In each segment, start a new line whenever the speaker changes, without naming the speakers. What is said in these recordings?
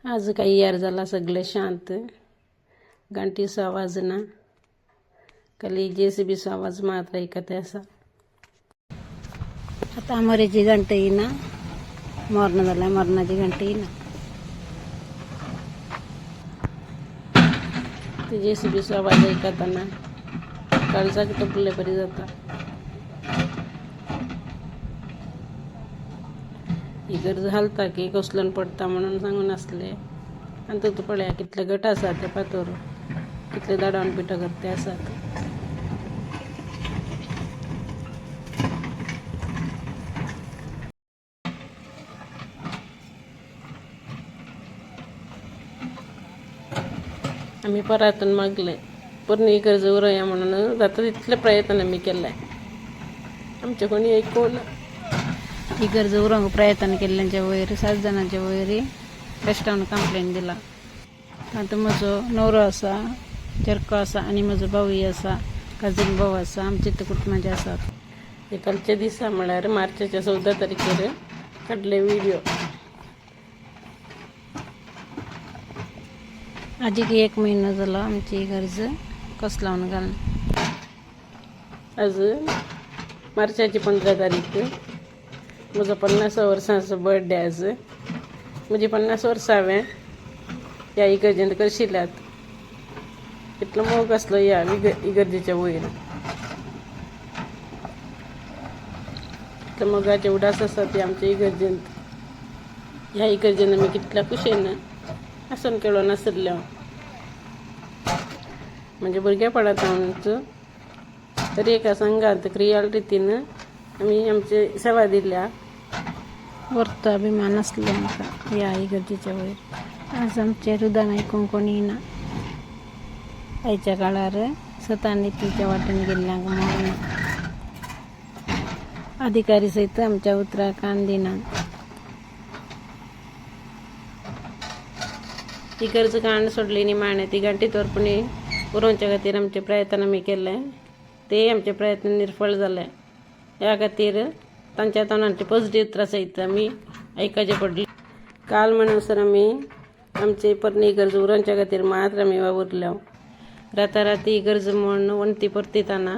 आज काही यार झाला सगळे शांत. घंटीचा आवाज ना खाली JCBचा आवाज मात्र ऐकत असा. आता अमरेची घंटा येईना, मरण झाला मरणाची घंटा येईना. ते JCBचा आवाज ऐकताना काळजा टपले परी जाता. ही गरज हालता की कसलन पडता म्हणून सांगून असले आणि तो पळ्या कितले गट असतात ते पातोर कितले दाडावून पिठं करते असतात. आम्ही परातून मागले पण ही गरज उरया म्हणून जाता तिथले प्रयत्न मी केलाय. आमच्या कोणी ऐकवलं. ही गरज उरंग प्रयत्न केल्यांच्या वयर 7 जणांच्या वयर कष्टानं कंप्लेंट दिला. आता म्हजो नवरो असा, चरको असा आणि म्हजो भाऊय असा, कझिन भाऊ असा, आमचे ते कुटुंबाचे असतात. हे कालच्या दिसा म्हळ्यार मार्चच्या 14 तारखेर काढले व्हिडिओ. आजीक 1 महिना झाला आमची गरज कस लावून घालून. आज मार्चाची 15 तारीख म्हजो 50 वर्सांचो बर्थडे. आज म्हजी 50 वर्सां ह्या इगर्जेंत करशिल्ल्यात. इतलो मोग आसलो ह्या इगर्जेच्या वयर. इतलो मोगाचे उडास आसा ती आमच्या इगर्जेंत. ह्या इगर्जेन आमी कितल्या कुशेन आसन केलो नासल्यो. म्हणजे भुरगेपणांत तरी एका संघात क्रियाल रितीन आमी आमचे सेवा दिल्या. वर्त अभिमान आसलो आमकां ह्या इगर्जेच्या वयर. आज आमचे रुदान आयकूंक कोणी ना. आयच्या काळार स्वता नीतीच्या वाटेन गेल्ल्यांक मरण. अधिकारी सहित आमच्या उतराक कान दिना. ती गरज काण सोडली निमाणे ती गांठी तोरपणी उरोवच्या खातीर आमचे प्रयत्न आमी केले. ते आमचे प्रयत्न निर्फळ जाले. ह्या खातीर तांच्या तोंडांची पॉझिटिव्ह उतरां सहित आमी ऐकचे पडले. काल म्हणसर आमी आमचे परनी गरज उरोवच्या खातीर मात्र आमी वावुरल्या. राताराती गरज म्हूण वणती परतिताना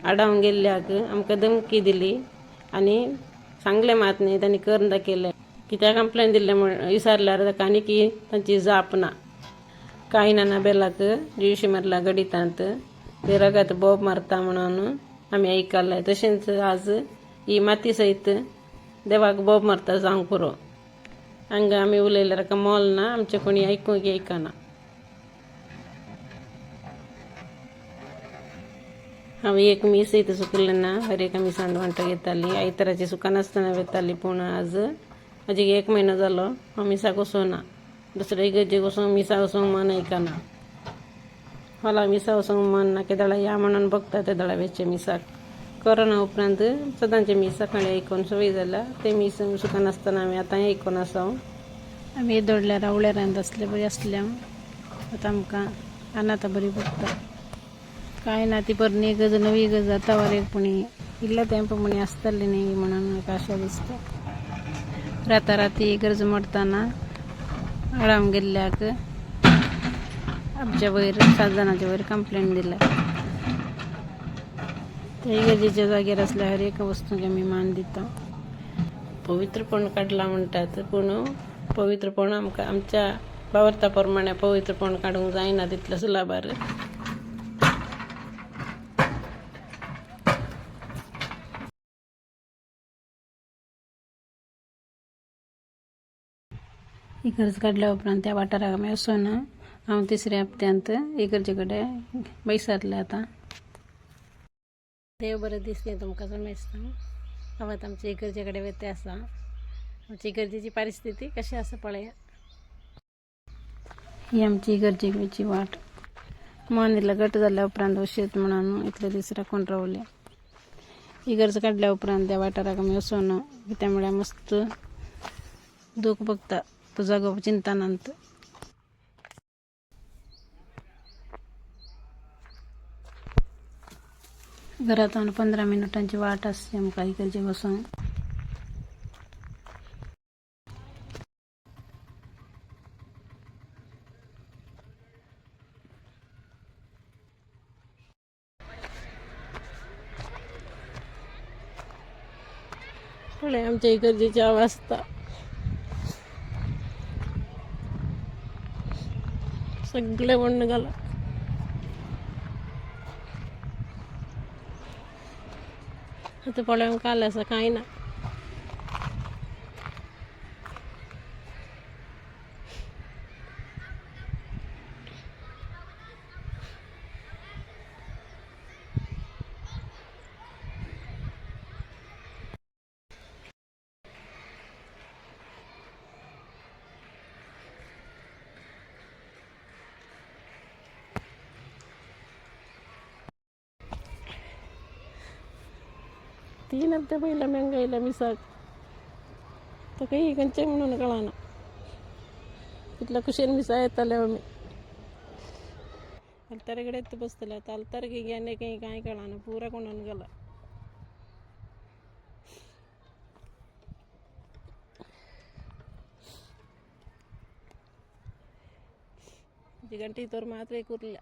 आडावन गेल्ल्याक आमकां धमकी दिली आनी सांगले मात न्ही तांणी करून दाखयलें. कित्याक कंप्लेन दिल्ले म्हण विचारल्यार ताका आनी की तांची जाप ना. कांय नाना बेलाक दिवशी मारला गडितांत ते रगात बोब मारता म्हणून आमी आयकल्लें. तशेंच आज ही माती सहित देवाक बोब मारता जावंक पुरो. हांगा आमी उलयल्यार ताका मोल ना. आमचे कोणी आयकूंक ऐकना. हांव एक मीस सहित चुकलें ना. हर एक आमी सांडवंट घेताली. आयताराची सुकां नासतना वेताली. पूण आज म्हाजी 1 म्हयनो जालो हांव मिसाक वचूना. दुसऱ्या इगर्जेक वचूंक मिसा वचूंक मन ऐकना. होला मिसा वचूंक मन ना. केदळा या म्हणून बघता ते दळा वेचे मिसाक. कोरोना उपरांत सदांचे मीस सकाळी आयकून संवय जाल्या. ते मीस सुकां नासतना आमी आतां आयकून आसा. आमी दोडल्यार आवळ्यारांत असले बरी आसल्या. आतां आमकां कानात बरी बघता. कांय ना ती परनी गज नवी गज आतां वारेक पुणी इल्ल्या तेंप म्हणी आसतली न्ही म्हणून म्हाका आशा दिसता. राताराती गरज मोडटाना आडावन गेल्ल्याक आमच्या वयर 7 जणांच्या वयर कंप्लेंट दिल्या. त्या इगर्जेच्या जाग्यार असल्या हर एक वस्तूंक आमी मान दिता. पवित्रपण काडला म्हणटात पूण पवित्रपण आमकां आमच्या वावरता प्रमाणे पवित्रपण काडूंक जायना तितल्या सुलाभार. इगर्ज काडल्या उपरांत त्या वाठाराक आमी वचूना. हांव 3ऱ्या हप्त्यांत इगर्जे कडेन बैसारलें. आतां देव बरें दिसलें तुमकां समजता. हांव आतां आमचे इगर्जे कडेन वेते आसा. आमची इगर्जेची परिस्थिती कशी आसा पळया. ही आमची इगर्जेची वाट. मन इल्लो गट जाल्या उपरांत वशीत म्हणून इतले दीस राखून रावले. इगर्ज काडल्या उपरांत त्या वाठाराक आमी वचूना. कित्याक म्हळ्यार मस्त दूख बघता. तो जागो चिंतानांत. घरांतून 15 मिनिटांची वाट आसली आमकां इगर्जेक वचूंक. फळे आमच्या इकडची अवस्था सगळे वण घाला. आता पळ्यान काल असं काही ना. तीन हप्ते पहिला मेंगाईला मिसाळ तर काही कंचे म्हणून कळाना तिथला कुशेन मिसाळ येताल्यावर मी अल्तारकडे बसतला तर अल्तार गेल्याने काही काय कळाना पुरा कोणान गेला. गंटी तोर मात्र कुर्ल्या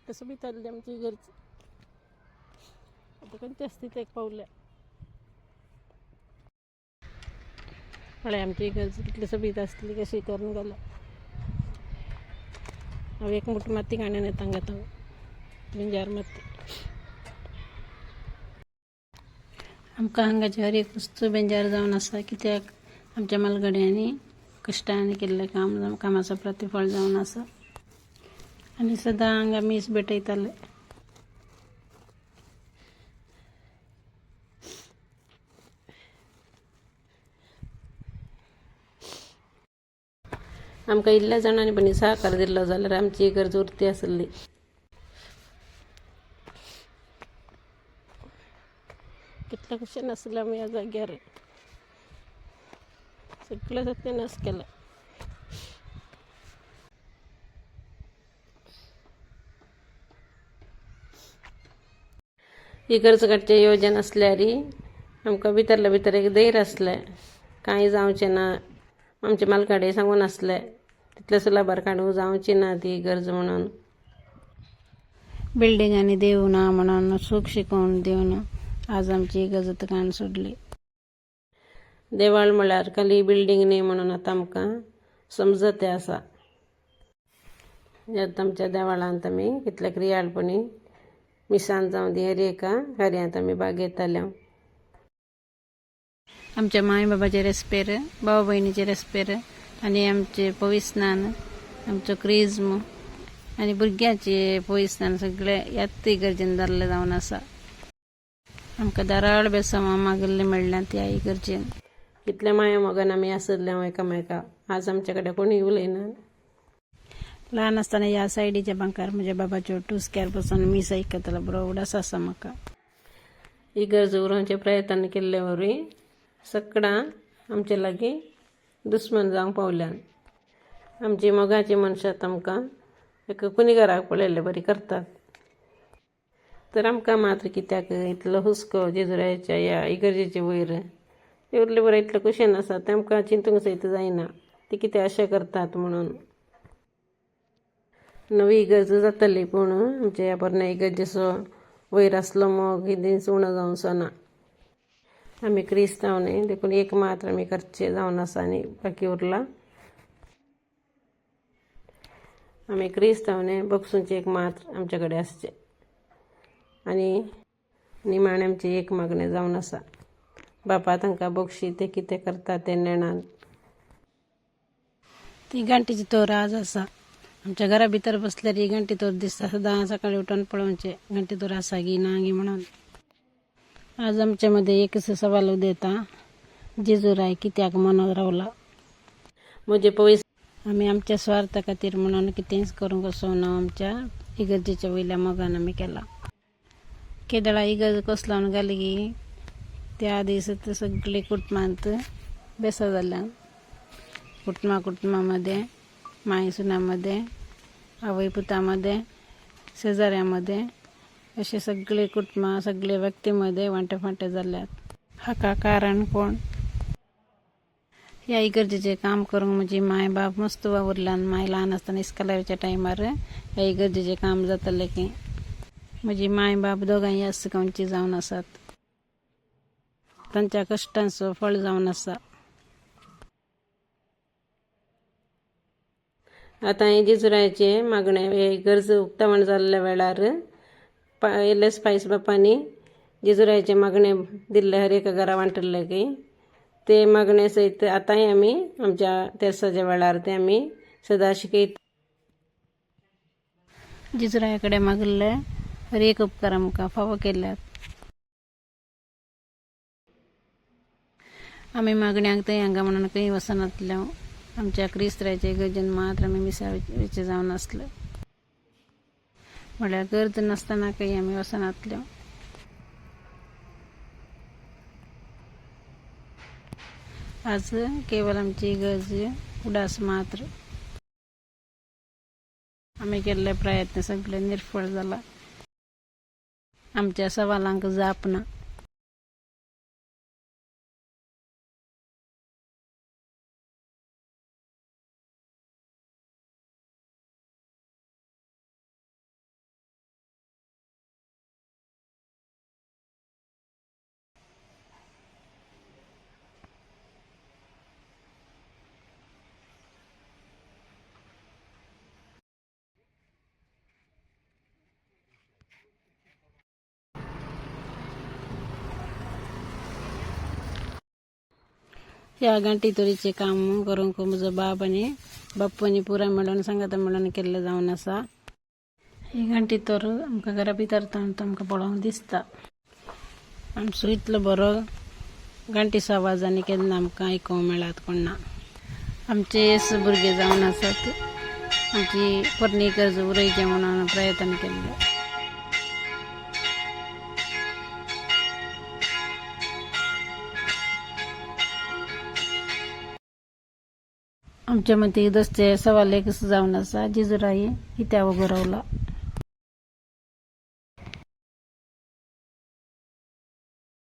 कसं बी चालली आमची घरची. आता कोणती असते ते एक पावल्या फळे आमची घरची तिथली सभीत असली कशी करून गेला. अहो एक मोठी माती गाण्याने येता घेतो बिंजार माती आमकां हांगाच्या हर एक वस्तू बेंजार जावन आसा कित्याक आमच्या मालगड्यांनी कश्टांनी केल्लें कामाचं प्रतिफळ जावन आसा आनी सदां हांगा मीस भेटयताले. आमकां इल्ल्या जाणांनी पण सहकार दिलो जाल्यार आमची गरज उरती आसली. कितले खुशेन आसले आमी ह्या जाग्यार सगळें सत्यानाश केला. ही कर्ज काडचे येवजण आसल्यार आमकां भितरल्या भितर एक धैर्य आसलें कांय जावचें ना. आमचे मालगाडे सांगून आसले तितले सुलाभार काडूं जावची ना ती गरज म्हणून. बिल्डिंगांनी देऊ ना म्हणून सूख शिकोवन दिवन आज आमची गरज काण सोडली. देवाळ म्हळ्यार खाली बिल्डिंग न्ही म्हणून आतां आमकां समजत आसा. आमच्या देवाळांत आमी कितले क्रियाळपणी मिसान जावं दी हर एका कार्यांत आमी भाग घेताल्यो. आमच्या माय बाबाचे रेस्पेर भाव भयणीचे रेस्पेर आनी आमचे पविस्नान आमचो क्रिज्म आनी भुरग्यांचे पविस्नान सगळे ह्याच इगर्जेन जाल्ले जावन आसा. आमकां दाराळ बेसवां मागल्ले मेळ्ळ्यात ह्या इगर्जेन. कितले माया मोगान आमी आसले एकामेका. आज आमचे कडेन कोणी उलयना. ल्हान आसतना ह्या सायडीच्या बांकार म्हज्या बाबाच्यो टुस्क्यार बसून मीस आयकतालो बरो उडास आसा म्हाका. इगर्ज उरोवचे प्रयत्न केल्ले वरवीं सगळां आमचे लागीं दुस्मन जावंक पावल्यान. आमची मोगाची मनशां आमकां एक कुणीघराक पळयल्ले बरी करतात. तर आमकां मात्र कित्याक इतलो हुस्को जेजुराच्या ह्या इगर्जेचे वयर उरले बरें इतलें कुशेन आसा तें आमकां चिंतूंक सयत जायना ती कितें अशें करतात म्हणून. नवी इगर्ज जातली पूण आमच्या ह्या पोरण्या इगर्जेचो वयर आसलो मोग दीस उणो जावचो ना. आमी क्रिस्तांव न्ही देखून एक मात्र आमी करचे जावन आसा आनी बाकी उरला. आमी क्रिस्तांव न्ही बगसूंचे एक मात्र आमचे कडेन आसचें आनी निमाणें आमचें एक मागणें जावन आसा. बापा तांकां बगशी ते कितें करता तें नेणान. ती घंटेची तोर आज आसा आमच्या घरा भितर बसल्यार ही घंटी तोर दिसता. सदां सकाळीं उठून पळोवचें घंटी तोर आसा गी ना गी म्हणून. आज आमच्या मध्ये एकच सवाल उदेता जेजुराय कित्याक मनात रावला. म्हजे पयस आमी आमच्या स्वार्थ खातीर म्हणून कितेंच करूंक वचोना. आमच्या इगर्जेच्या वयल्या मोगान आमी केला. केदळा इगर्ज कोसलावन घाली गी त्या दीस सगळे कुटुंबांत बेसा जाल्या. कुटुंबामध्ये माय सुनामध्ये आवय पुतामध्ये शेजाऱ्यामध्ये असे सगळे कुटुंब सगळे व्यक्तीमध्ये वांटे फांटे जाल्यात. हाका कारण कोण? याही गरजेचे काम करून म्हणजे माय बाप मस्त वावरला आणि माय लहान असताना इस्कलाच्या टायमार याही गरजेचे काम जातले की म्हणजे माय बाप दोघांही असं कांची जाऊन असतात त्यांच्या कष्टांचं फळ जाऊन असा. आता हे जिजुरायचे मागणे गरज उक्तावण झालेल्या वेळार एल.एस. पायस बापांनी जिजुरायचे मागणे दिले हर एका घरा वांटले की ते मागणे सहित आताही आम्ही आमच्या तेरसाच्या वेळार ते आम्ही सदा शिकयत. जिजुरायाकडे मागले हर एक उपकार आमकां फावो केल्यात. आम्ही मागण्यांक ते हांगा म्हणून काही वसनातल्या आमच्या क्रिस्तराचे गरजेन मात्र आम्ही मिसाळचे जावन असले म्हळ्यार गरज नसताना काही आम्ही वसनातल्या. आज केवळ आमची गरज उडास मात्र आम्ही केल्ले प्रयत्न सगळे निर्फळ जाला. आमच्या सवालांक जाप ना. या घंटी तोरीचे काम करून म्हजो बाप आणि बाप्पूनी पुरा मिळून सांगात मिळून केल्ले जावन असा. ही घंटी तर आमकां घरा भितर आमकां पळोवंक दिसता. आमचो इतलो बरो घंटीचो आवाज आनी केन्ना आमकां आयकूंक मेळत कोण ना. आमचे भुरगे जावन आसात. आमची पोरणी गरज उरयचे म्हणून प्रयत्न केल्ले. आमच्या मते दसते सवाल एक जावन आसा. जिजुराई ही त्या गौरवला.